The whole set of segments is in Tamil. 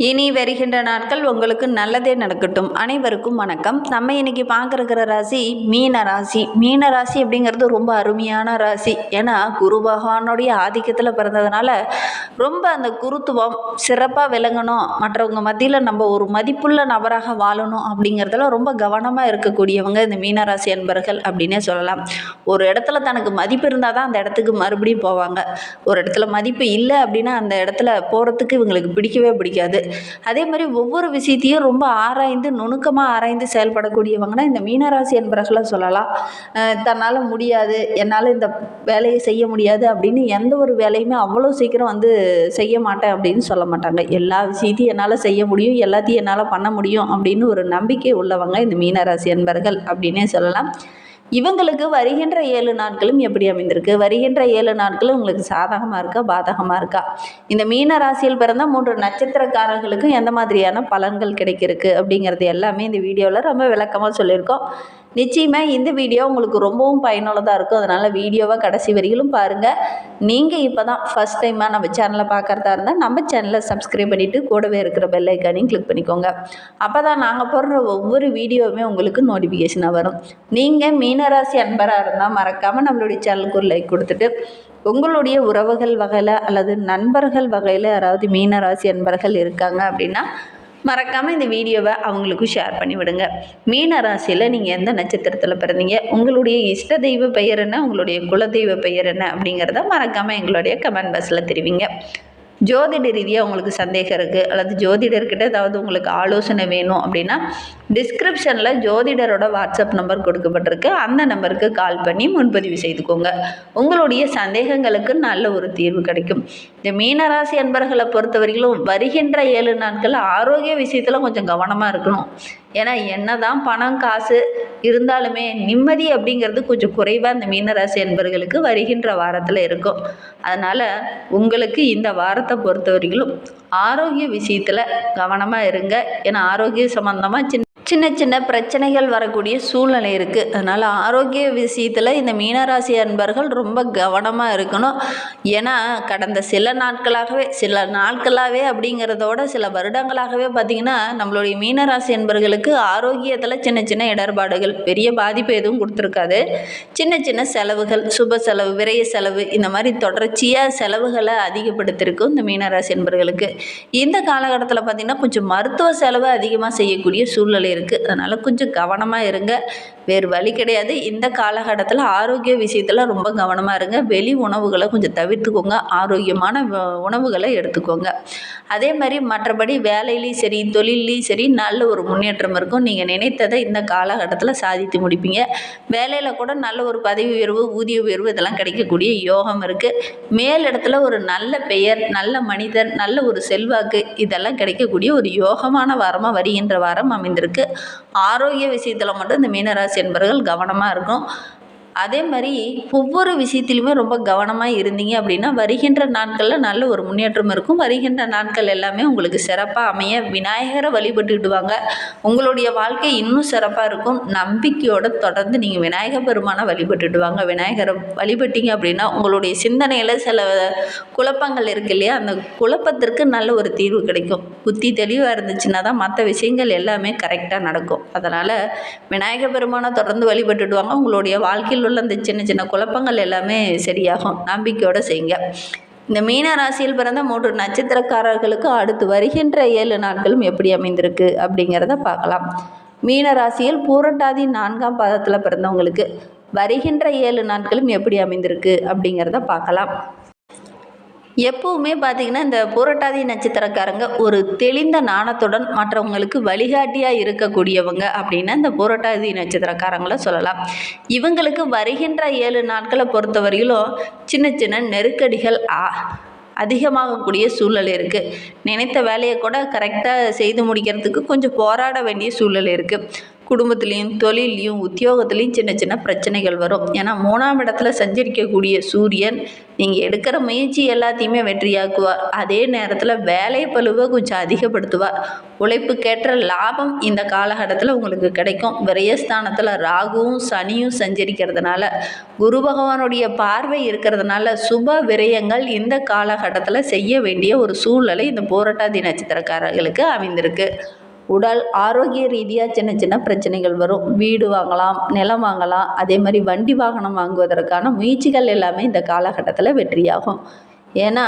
இனி வருகின்ற நாட்கள் உங்களுக்கு நல்லதே நடக்கட்டும். அனைவருக்கும் வணக்கம். நம்ம இன்னைக்கு பார்க்குற ராசி மீன ராசி. மீன ராசி அப்படிங்கிறது ரொம்ப அருமையான ராசி. ஏன்னா குரு பகவானுடைய ஆதிக்கத்தில் பிறந்ததுனால ரொம்ப அந்த குருத்துவம் சிறப்பாக விளங்கணும், மற்றவங்க மத்தியில் நம்ம ஒரு மதிப்புள்ள நபராக வாழணும் அப்படிங்கிறதுல ரொம்ப கவனமாக இருக்கக்கூடியவங்க இந்த மீனராசி அன்பர்கள் அப்படின்னே சொல்லலாம். ஒரு இடத்துல தனக்கு மதிப்பு இருந்தால் தான் அந்த இடத்துக்கு மறுபடியும் போவாங்க. ஒரு இடத்துல மதிப்பு இல்லை அப்படின்னா அந்த இடத்துல போகிறதுக்கு இவங்களுக்கு பிடிக்கவே பிடிக்காது. அதே மாதிரி ஒவ்வொரு விஷயத்தையும் ரொம்ப ஆராய்ந்து நுணுக்கமாக ஆராய்ந்து செயல்படக்கூடியவங்கன்னா இந்த மீனராசி என்பவர்களை சொல்லலாம். தன்னால் முடியாது, என்னால் இந்த வேலையை செய்ய முடியாது அப்படின்னு எந்த ஒரு வேலையுமே அவ்வளோ சீக்கிரம் செய்ய மாட்டேன் அப்படின்னு சொல்ல மாட்டாங்க. எல்லா விஷயத்தையும் என்னால் செய்ய முடியும், எல்லாத்தையும் என்னால் பண்ண முடியும் அப்படின்னு ஒரு நம்பிக்கை உள்ளவங்க இந்த மீனராசி என்பவர்கள் அப்படின்னே சொல்லலாம். இவங்களுக்கு வருகின்ற 7 நாட்களும் எப்படி அமைந்திருக்கு? வருகின்ற 7 நாட்களும் உங்களுக்கு சாதகமாக இருக்கா, பாதகமாக இருக்கா? இந்த மீன ராசியில் பிறந்த 3 நட்சத்திரக்காரர்களுக்கும் எந்த மாதிரியான பலன்கள் கிடைக்கிருக்கு அப்படிங்கிறது எல்லாமே இந்த வீடியோவில் ரொம்ப விளக்கமாக சொல்லியிருக்கோம். நிச்சயமாக இந்த வீடியோ உங்களுக்கு ரொம்பவும் பயனுள்ளதாக இருக்கும். அதனால் வீடியோவை கடைசி வரையிலும் பாருங்கள். நீங்கள் இப்போ தான் ஃபஸ்ட் டைமாக நம்ம சேனலை பார்க்குறதா இருந்தால் நம்ம சேனலை சப்ஸ்கிரைப் பண்ணிவிட்டு கூடவே இருக்கிற பெல் ஐக்கானையும் கிளிக் பண்ணிக்கோங்க. அப்போ தான் நாங்கள் போடுற ஒவ்வொரு வீடியோவுமே உங்களுக்கு நோட்டிஃபிகேஷனாக வரும். நீங்கள் மீனராசி அன்பராக இருந்தால் மறக்காமல் நம்மளுடைய சேனலுக்கு ஒரு லைக் கொடுத்துட்டு உங்களுடைய உறவுகள் வகையில் அல்லது நண்பர்கள் வகையில் யாராவது மீனராசி அன்பர்கள் இருக்காங்க அப்படின்னா மறக்காமல் இந்த வீடியோவை அவங்களுக்கும் ஷேர் பண்ணி விடுங்க. மீன ராசியில் நீங்கள் எந்த நட்சத்திரத்தில் பிறந்தீங்க, உங்களுடைய இஷ்ட தெய்வ பெயர் என்ன, உங்களுடைய குலதெய்வ பெயர் என்ன அப்படிங்கிறத மறக்காமல் எங்களுடைய கமெண்ட் பாக்ஸில் தெரிவிங்க. ஜோதிட ரீதியாக உங்களுக்கு சந்தேகம் இருக்குது அல்லது ஜோதிடர்கிட்ட ஏதாவது உங்களுக்கு ஆலோசனை வேணும் அப்படின்னா டிஸ்கிரிப்ஷனில் ஜோதிடரோட வாட்ஸ்அப் நம்பர் கொடுக்கப்பட்டிருக்கு. அந்த நம்பருக்கு கால் பண்ணி முன்பதிவு செய்துக்கோங்க. உங்களுடைய சந்தேகங்களுக்கு நல்ல ஒரு தீர்வு கிடைக்கும். இந்த மீனராசி அன்பர்களை பொறுத்தவரையிலும் வருகின்ற 7 நாட்கள் ஆரோக்கிய விஷயத்தில் கொஞ்சம் கவனமாக இருக்கணும். ஏன்னா என்னதான் பணம் காசு இருந்தாலுமே நிம்மதி அப்படிங்கிறது கொஞ்சம் குறைவாக இந்த மீனராசி அன்பர்களுக்கு வருகின்ற வாரத்தில் இருக்கும். அதனால் உங்களுக்கு இந்த வாரத்தை பொறுத்தவரையிலும் ஆரோக்கிய விஷயத்தில் கவனமாக இருங்க. ஏன்னா ஆரோக்கிய சம்பந்தமாக சின்ன சின்ன பிரச்சனைகள் வரக்கூடிய சூழ்நிலை இருக்குது. அதனால் ஆரோக்கிய விஷயத்தில் இந்த மீனராசி அன்பர்கள் ரொம்ப கவனமாக இருக்கணும். ஏன்னா கடந்த சில நாட்களாகவே அப்படிங்கிறதோட சில வருடங்களாகவே பார்த்திங்கன்னா நம்மளுடைய மீனராசி அன்பர்களுக்கு ஆரோக்கியத்தில் சின்ன சின்ன இடர்பாடுகள், பெரிய பாதிப்பு எதுவும் கொடுத்துருக்காது. சின்ன சின்ன செலவுகள், சுப செலவு, விரைய செலவு, இந்த மாதிரி தொடர்ச்சியாக செலவுகளை அதிகப்படுத்தியிருக்கும் இந்த மீனராசி அன்பர்களுக்கு. இந்த காலகட்டத்தில் பார்த்திங்கன்னா கொஞ்சம் மருத்துவ செலவு அதிகமாக செய்யக்கூடிய சூழ்நிலை இருக்குது. அதனால் கொஞ்சம் கவனமாக இருங்க. வேறு வழி கிடையாது. இந்த காலகட்டத்தில் ஆரோக்கிய விஷயத்தில் ரொம்ப கவனமாக இருங்க. வெளி உணவுகளை கொஞ்சம் தவிர்த்துக்கோங்க. ஆரோக்கியமான உணவுகளை எடுத்துக்கோங்க. அதே மாதிரி மற்றபடி வேலையிலையும் சரி தொழிலையும் சரி நல்ல ஒரு முன்னேற்றம் இருக்கும். நீங்கள் நினைத்ததை இந்த காலகட்டத்தில் சாதித்து முடிப்பீங்க. வேலையில் கூட நல்ல ஒரு பதவி உயர்வு, ஊதிய உயர்வு இதெல்லாம் கிடைக்கக்கூடிய யோகம் இருக்குது. மேலிடத்துல ஒரு நல்ல பெயர், நல்ல மனிதர், நல்ல ஒரு செல்வாக்கு இதெல்லாம் கிடைக்கக்கூடிய ஒரு யோகமான வாரமாக வருகின்ற வாரம் அமைந்திருக்கு. ஆரோக்கிய விஷயத்தில் மட்டும் இந்த மீனராசி என்பவர்கள் கவனமாக இருக்கும். அதே மாதிரி ஒவ்வொரு விஷயத்திலுமே ரொம்ப கவனமாக இருந்தீங்க அப்படின்னா வருகின்ற நாட்களில் நல்ல ஒரு முன்னேற்றம் இருக்கும். வருகின்ற நாட்கள் எல்லாமே உங்களுக்கு சிறப்பாக அமைய விநாயகரை வழிபட்டுடுவாங்க. உங்களுடைய வாழ்க்கை இன்னும் சிறப்பாக இருக்கும். நம்பிக்கையோடு தொடர்ந்து நீங்கள் விநாயகர் பெருமானை வழிபட்டுடுவாங்க. விநாயகரை வழிபட்டீங்க அப்படின்னா உங்களுடைய சிந்தனையில் சில குழப்பங்கள் இருக்கு இல்லையா, அந்த குழப்பத்திற்கு நல்ல ஒரு தீர்வு கிடைக்கும். புத்தி தெளிவாக இருந்துச்சுன்னா தான் மற்ற விஷயங்கள் எல்லாமே கரெக்டாக நடக்கும். அதனால் விநாயகர் பெருமானை தொடர்ந்து வழிபட்டுடுவாங்க. உங்களுடைய வாழ்க்கையில் உள்ள அந்த சின்ன சின்ன குழப்பங்கள் எல்லாமே சரியாகும். நம்பிக்கையோடு செய்யுங்க. இந்த மீன ராசியில் பிறந்த 3 நட்சத்திரக்காரர்களுக்கு அடுத்து வருகின்ற 7 நாட்களும் எப்படி அமைந்திருக்கு அப்படிங்கிறத பார்க்கலாம். மீன ராசியில் பூரட்டாதி 4ஆம் பாதத்தில் பிறந்தவங்களுக்கு வருகின்ற 7 நாட்களும் எப்படி அமைந்திருக்கு அப்படிங்கிறத பார்க்கலாம். எப்பவுமே பார்த்திங்கன்னா இந்த புரட்டாதி நட்சத்திரக்காரங்க ஒரு தெளிந்த நாணத்துடன் மற்றவங்களுக்கு வழிகாட்டியாக இருக்கக்கூடியவங்க அப்படின்னா இந்த புரட்டாதி நட்சத்திரக்காரங்களை சொல்லலாம். இவங்களுக்கு வருகின்ற 7 நாட்களை பொறுத்தவரையிலும் சின்ன சின்ன நெருக்கடிகள் அதிகமாகக்கூடிய சூழல் இருக்குது. நினைத்த வேலையை கூட கரெக்டாக செய்து முடிக்கிறதுக்கு கொஞ்சம் போராட வேண்டிய சூழல் இருக்குது. குடும்பத்துலேயும் தொழிலையும் உத்தியோகத்துலேயும் சின்ன சின்ன பிரச்சனைகள் வரும். ஏன்னா 3ஆம் இடத்துல சஞ்சரிக்கக்கூடிய சூரியன் நீங்கள் எடுக்கிற முயற்சி எல்லாத்தையுமே வெற்றியாக்குவார். அதே நேரத்தில் வேலை பளுவை கொஞ்சம் அதிகப்படுத்துவார். உழைப்புக்கேற்ற லாபம் இந்த காலகட்டத்தில் உங்களுக்கு கிடைக்கும். விரயஸ்தானத்தில் ராகுவும் சனியும் சஞ்சரிக்கிறதுனால, குரு பகவானுடைய பார்வை இருக்கிறதுனால சுப விரயங்கள் இந்த காலகட்டத்தில் செய்ய வேண்டிய ஒரு சூழ்நிலை இந்த பூரட்டாதி நட்சத்திரக்காரர்களுக்கு அமைந்திருக்கு. உடல் ஆரோக்கிய ரீதியாக சின்ன சின்ன பிரச்சனைகள் வரும். வீடு வாங்கலாம், நிலம் வாங்கலாம், அதே மாதிரி வண்டி வாகனம் வாங்குவதற்கான முயற்சிகள் எல்லாமே இந்த காலகட்டத்தில் வெற்றியாகும். ஏன்னா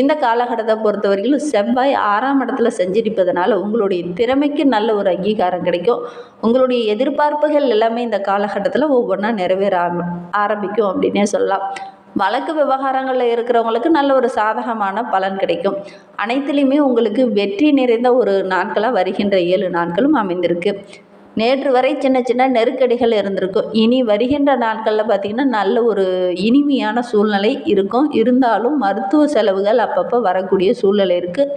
இந்த காலகட்டத்தை பொறுத்த வரைக்கும் செவ்வாய் 6ஆம் இடத்துல சஞ்சரிப்பதனால உங்களுடைய திறமைக்கு நல்ல ஒரு அங்கீகாரம் கிடைக்கும். உங்களுடைய எதிர்பார்ப்புகள் எல்லாமே இந்த காலகட்டத்தில் ஒவ்வொன்றா நிறைவேற ஆரம்பிக்கும் அப்படின்னே சொல்லலாம். வழக்கு விவகாரங்களில் இருக்கிறவங்களுக்கு நல்ல ஒரு சாதகமான பலன் கிடைக்கும். அனைத்துலேயுமே உங்களுக்கு வெற்றி நிறைந்த ஒரு நாட்களாக வருகின்ற 7 நாட்களும் அமைந்திருக்கு. நேற்று வரை சின்ன சின்ன நெருக்கடிகள் இருந்திருக்கும். இனி வருகின்ற நாட்களில் பார்த்திங்கன்னா நல்ல ஒரு இனிமையான சூழ்நிலை இருக்கும். இருந்தாலும் மருத்துவ செலவுகள் அப்பப்போ வரக்கூடிய சூழ்நிலை இருக்குது.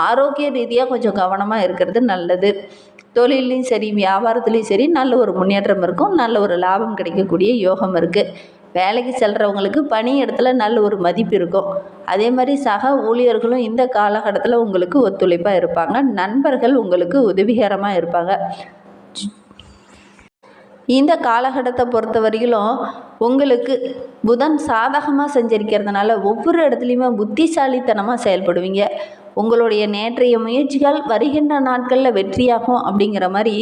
ஆரோக்கிய ரீதியாக கொஞ்சம் கவனமாக இருக்கிறது நல்லது. தொழிலையும் சரி, வியாபாரத்துலேயும் சரி நல்ல ஒரு முன்னேற்றம் இருக்கும். நல்ல ஒரு லாபம் கிடைக்கக்கூடிய யோகம் இருக்குது. வேலைக்கு செல்கிறவங்களுக்கு பணி இடத்துல நல்ல ஒரு மதிப்பு இருக்கும். அதே மாதிரி சக ஊழியர்களும் இந்த காலகட்டத்தில் உங்களுக்கு ஒத்துழைப்பாக இருப்பாங்க. நண்பர்கள் உங்களுக்கு உதவிகரமாக இருப்பாங்க. இந்த காலகட்டத்தை பொறுத்த வரையிலும் உங்களுக்கு புதன் சாதகமாக சஞ்சரிக்கிறதுனால ஒவ்வொரு இடத்துலையுமே புத்திசாலித்தனமாக செயல்படுவீங்க. உங்களுடைய நேற்றைய முயற்சிகள் வருகின்ற நாட்களில் வெற்றியாகும். அப்படிங்கிற மாதிரி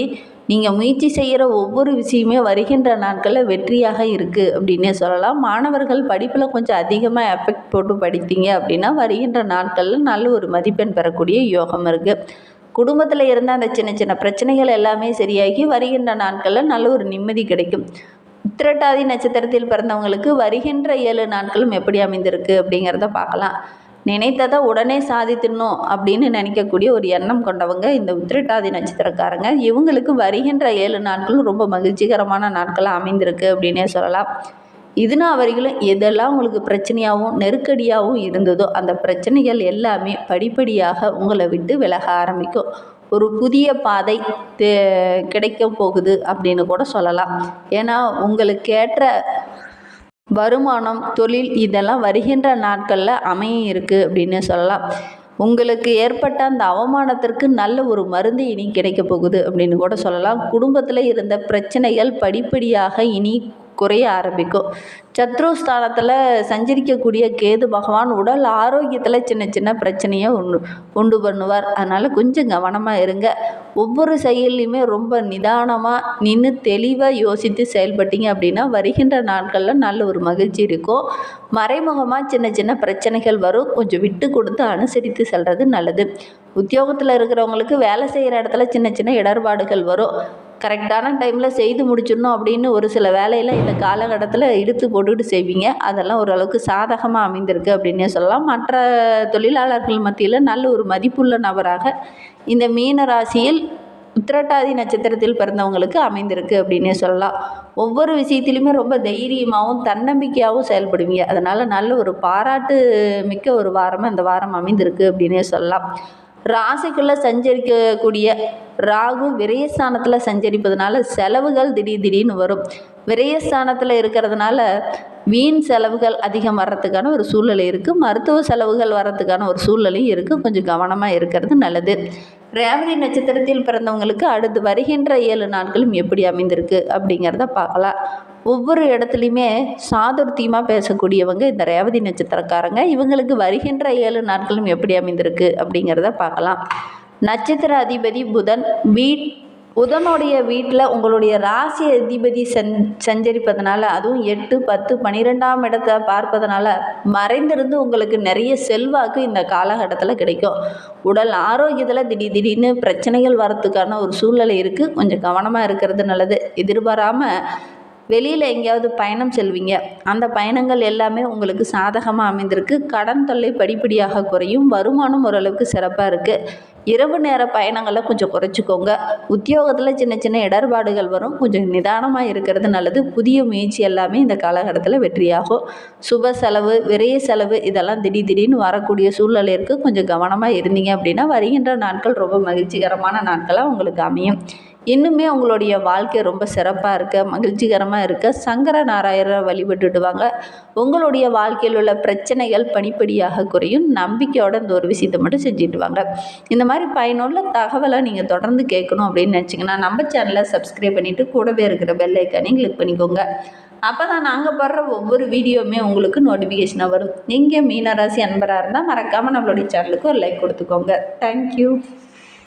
நீங்கள் முயற்சி செய்கிற ஒவ்வொரு விஷயமே வருகின்ற நாட்களில் வெற்றியாக இருக்குது அப்படின்னே சொல்லலாம். மாணவர்கள் படிப்பில் கொஞ்சம் அதிகமாக எஃபெக்ட் போட்டு படித்தீங்க அப்படின்னா வருகின்ற நாட்களில் நல்ல ஒரு மதிப்பெண் பெறக்கூடிய யோகம் இருக்குது. குடும்பத்தில் இருந்த அந்த சின்ன சின்ன பிரச்சனைகள் எல்லாமே சரியாகி வருகின்ற நாட்களில் நல்ல ஒரு நிம்மதி கிடைக்கும். உத்திரட்டாதி நட்சத்திரத்தில் பிறந்தவங்களுக்கு வருகின்ற 7 நாட்களும் எப்படி அமைந்திருக்கு அப்படிங்கிறத பார்க்கலாம். நினைத்ததை உடனே சாதித்துடணும் அப்படின்னு நினைக்கக்கூடிய ஒரு எண்ணம் கொண்டவங்க இந்த உத்திரட்டாதி நட்சத்திரக்காரங்க. இவங்களுக்கு வருகின்ற 7 நாட்களும் ரொம்ப மகிழ்ச்சிகரமான நாட்களாக அமைந்திருக்கு அப்படின்னே சொல்லலாம். இதுனா வரைகளும் எதெல்லாம் உங்களுக்கு பிரச்சனையாகவும் நெருக்கடியாகவும் இருந்ததோ அந்த பிரச்சனைகள் எல்லாமே படிப்படியாக உங்களை விட்டு விலக ஆரம்பிக்கும். ஒரு புதிய பாதை கிடைக்க போகுது அப்படின்னு கூட சொல்லலாம். ஏன்னா உங்களுக்கு ஏற்ற வருமானம், தொழில் இதெல்லாம் வருகின்ற நாட்களில் அமைய இருக்குது அப்படின்னு சொல்லலாம். உங்களுக்கு ஏற்பட்ட அந்த அவமானத்திற்கு நல்ல ஒரு மருந்து இனி கிடைக்க போகுது அப்படின்னு கூட சொல்லலாம். குடும்பத்தில் இருந்த பிரச்சனைகள் படிப்படியாக இனி குறைய ஆரம்பிக்கும். சத்ருஸ்தானத்தில் சஞ்சரிக்கக்கூடிய கேது பகவான் உடல் ஆரோக்கியத்தில் சின்ன சின்ன பிரச்சனையை உண்டு பண்ணுவார். அதனால் கொஞ்சம் கவனமாக இருங்க. ஒவ்வொரு செயல்லையுமே ரொம்ப நிதானமாக நின்று தெளிவாக யோசித்து செயல்பட்டீங்க அப்படின்னா வருகின்ற நாட்களில் நல்ல ஒரு மகிழ்ச்சி இருக்கும். மறைமுகமாக சின்ன சின்ன பிரச்சனைகள் வரும். கொஞ்சம் விட்டு கொடுத்து அனுசரித்து செல்வது நல்லது. உத்தியோகத்தில் இருக்கிறவங்களுக்கு வேலை செய்கிற இடத்துல சின்ன சின்ன இடர்பாடுகள் வரும். கரெக்டான டைமில் செய்து முடிச்சிடணும் அப்படின்னு ஒரு சில வேலையில் இந்த காலகட்டத்தில் இழுத்து போட்டுக்கிட்டு செய்வீங்க. அதெல்லாம் ஓரளவுக்கு சாதகமாக அமைந்திருக்கு அப்படின்னே சொல்லலாம். மற்ற தொழிலாளர்கள் மத்தியில் நல்ல ஒரு மதிப்புள்ள நபராக இந்த மீன ராசியில் உத்திரட்டாதி நட்சத்திரத்தில் பிறந்தவங்களுக்கு அமைந்திருக்கு அப்படின்னே சொல்லலாம். ஒவ்வொரு விஷயத்திலுமே ரொம்ப தைரியமாகவும் தன்னம்பிக்கையாகவும் செயல்படுவீங்க. அதனால் நல்ல ஒரு பாராட்டு மிக்க ஒரு வாரமாக இந்த வாரம் அமைந்திருக்கு அப்படின்னே சொல்லலாம். ராசிக்குள்ளே சஞ்சரிக்கக்கூடிய ராகு விரயஸ்தானத்தில் சஞ்சரிப்பதனால செலவுகள் திடீர்னு வரும். விரயஸ்தானத்தில் இருக்கிறதுனால வீண் செலவுகள் அதிகம் வர்றதுக்கான ஒரு சூழ்நிலை இருக்குது. மருத்துவ செலவுகள் வர்றதுக்கான ஒரு சூழ்நிலையும் இருக்குது. கொஞ்சம் கவனமாக இருக்கிறது நல்லது. ரேவதி நட்சத்திரத்தில் பிறந்தவங்களுக்கு அடுத்து வருகின்ற 7 நாட்களும் எப்படி அமைந்திருக்கு அப்படிங்கிறத பார்க்கலாம். ஒவ்வொரு இடத்துலையுமே சாதுர்த்தியமாக பேசக்கூடியவங்க இந்த ரேவதி நட்சத்திரக்காரங்க. இவங்களுக்கு வருகின்ற 7 நாட்களும் எப்படி அமைந்திருக்கு அப்படிங்கிறத பார்க்கலாம். நட்சத்திர அதிபதி புதன் புதனுடைய வீட்டில் உங்களுடைய ராசி அதிபதி சஞ்சரிப்பதனால, அதுவும் 8, 10, 12ஆம் இடத்தை பார்ப்பதனால மறைந்திருந்து உங்களுக்கு நிறைய செல்வாக்கு இந்த காலகட்டத்தில் கிடைக்கும். உடல் ஆரோக்கியத்தில் திடீர்னு பிரச்சனைகள் வரத்துக்கான ஒரு சூழ்நிலை இருக்குது. கொஞ்சம் கவனமாக இருக்கிறது நல்லது. எதிர்பாராமல் வெளியில் எங்கேயாவது பயணம் செல்வீங்க. அந்த பயணங்கள் எல்லாமே உங்களுக்கு சாதகமாக அமைந்திருக்கு. கடன் தொல்லை படிப்படியாக குறையும். வருமானம் ஓரளவுக்கு சிறப்பாக இருக்குது. இரவு நேர பயணங்களை கொஞ்சம் குறைச்சிக்கோங்க. உத்தியோகத்தில் சின்ன சின்ன இடர்பாடுகள் வரும். கொஞ்சம் நிதானமாக இருக்கிறது நல்லது. புதிய முயற்சி எல்லாமே இந்த காலகட்டத்தில் வெற்றியாகும். சுப செலவு, விரைய செலவு இதெல்லாம் திடீர்னு வரக்கூடிய சூழ்நிலை இருக்குது. கொஞ்சம் கவனமாக இருந்தீங்க அப்படின்னா வருகின்ற நாட்கள் ரொம்ப மகிழ்ச்சிகரமான நாட்களாக உங்களுக்கு அமையும். இன்னுமே உங்களுடைய வாழ்க்கை ரொம்ப சிறப்பாக இருக்க, மகிழ்ச்சிகரமாக இருக்க சங்கர நாராயணரை வழிபட்டுட்டு வாங்க. உங்களுடைய வாழ்க்கையில் உள்ள பிரச்சனைகள் படிப்படியாக குறையும். நம்பிக்கையோட இந்த ஒரு விஷயத்தை மட்டும் செஞ்சுட்டு வாங்க. இந்த மாதிரி பயனுள்ள தகவலை நீங்கள் தொடர்ந்து கேட்கணும் அப்படின்னு நினச்சிங்கன்னா நம்ம சேனலை சப்ஸ்கிரைப் பண்ணிவிட்டு கூடவே இருக்கிற பெல் ஐக்கானையும் கிளிக் பண்ணிக்கோங்க. அப்போ தான் நாங்கள் போடுற ஒவ்வொரு வீடியோவுமே உங்களுக்கு நோட்டிஃபிகேஷனாக வரும். நீங்கள் மீனராசி அன்பராக இருந்தால் மறக்காமல் நம்மளுடைய சேனலுக்கு ஒரு லைக் கொடுத்துக்கோங்க. தேங்க்யூ.